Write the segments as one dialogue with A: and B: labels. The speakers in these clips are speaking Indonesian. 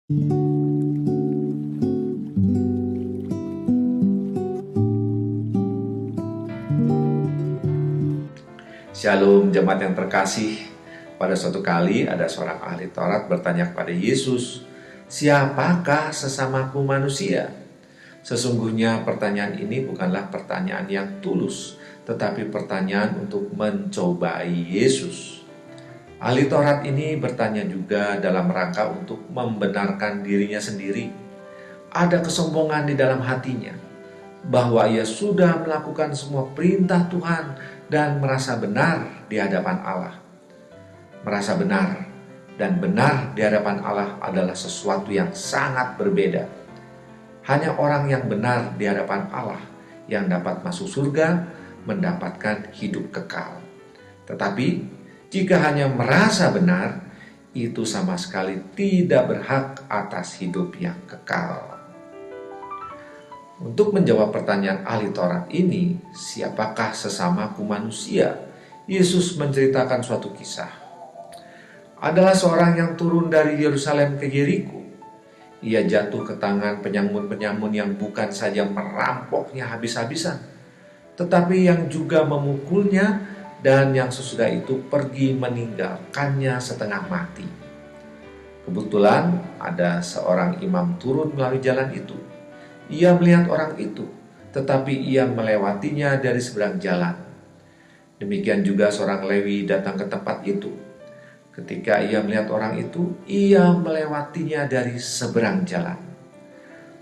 A: Shalom jemaat yang terkasih. Pada suatu kali ada seorang ahli Taurat bertanya kepada Yesus, "Siapakah sesamaku manusia?" Sesungguhnya pertanyaan ini bukanlah pertanyaan yang tulus, tetapi pertanyaan untuk mencobai Yesus. Ahli Taurat ini bertanya juga dalam rangka untuk membenarkan dirinya sendiri. Ada kesombongan di dalam hatinya, bahwa ia sudah melakukan semua perintah Tuhan dan merasa benar di hadapan Allah. Merasa benar dan benar di hadapan Allah adalah sesuatu yang sangat berbeda. Hanya orang yang benar di hadapan Allah yang dapat masuk surga, mendapatkan hidup kekal. Tetapi jika hanya merasa benar, itu sama sekali tidak berhak atas hidup yang kekal. Untuk menjawab pertanyaan ahli Taurat ini, siapakah sesamaku manusia? Yesus menceritakan suatu kisah. Adalah seorang yang turun dari Yerusalem ke Yeriko. Ia jatuh ke tangan penyamun-penyamun yang bukan saja merampoknya habis-habisan, tetapi yang juga memukulnya dan yang sesudah itu pergi meninggalkannya setengah mati. Kebetulan ada seorang imam turun melalui jalan itu. Ia melihat orang itu, tetapi ia melewatinya dari seberang jalan. Demikian juga seorang Lewi datang ke tempat itu. Ketika ia melihat orang itu, ia melewatinya dari seberang jalan.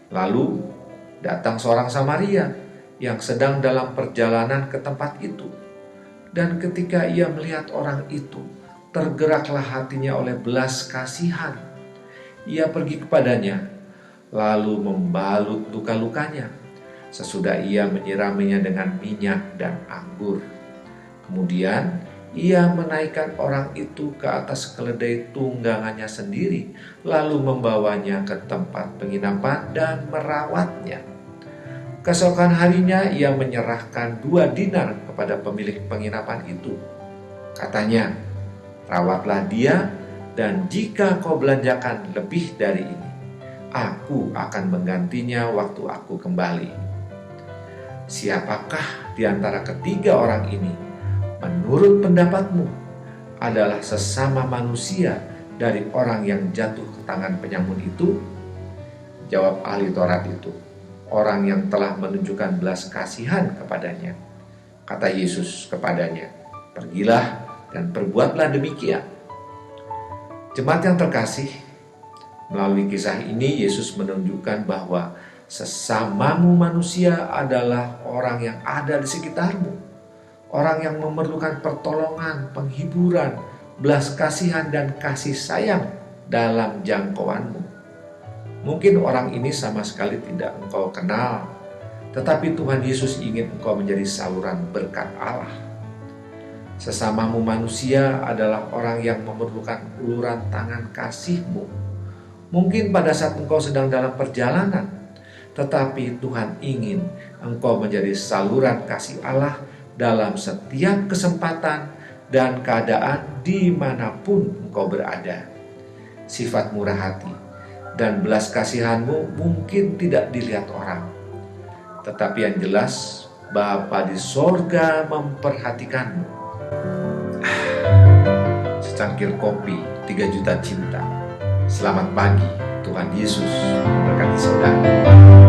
A: Lalu datang seorang Samaria yang sedang dalam perjalanan ke tempat itu. Dan ketika ia melihat orang itu, tergeraklah hatinya oleh belas kasihan. Ia pergi kepadanya, lalu membalut luka-lukanya. Sesudah ia menyiraminya dengan minyak dan anggur. Kemudian ia menaikkan orang itu ke atas keledai tunggangannya sendiri, lalu membawanya ke tempat penginapan dan merawatnya. Keesokan harinya ia menyerahkan 2 dinar kepada pemilik penginapan itu. Katanya, "Rawatlah dia, dan jika kau belanjakan lebih dari ini, aku akan menggantinya waktu aku kembali." Siapakah di antara ketiga orang ini, menurut pendapatmu, adalah sesama manusia dari orang yang jatuh ke tangan penyamun itu? Jawab ahli Taurat itu, "Orang yang telah menunjukkan belas kasihan kepadanya." Kata Yesus kepadanya, "Pergilah dan perbuatlah demikian." Jemaat yang terkasih, melalui kisah ini Yesus menunjukkan bahwa sesamamu manusia adalah orang yang ada di sekitarmu. Orang yang memerlukan pertolongan, penghiburan, belas kasihan dan kasih sayang dalam jangkauanmu. Mungkin orang ini sama sekali tidak engkau kenal, tetapi Tuhan Yesus ingin engkau menjadi saluran berkat Allah. Sesamamu manusia adalah orang yang memerlukan uluran tangan kasih-Mu. Mungkin pada saat engkau sedang dalam perjalanan, tetapi Tuhan ingin engkau menjadi saluran kasih Allah dalam setiap kesempatan dan keadaan dimanapun engkau berada. Sifat murah hati dan belas kasihan-Mu mungkin tidak dilihat orang, tetapi yang jelas Bapa di sorga memperhatikanmu. Secangkir kopi 3 juta cinta. Selamat pagi, Tuhan Yesus memberkati saudara.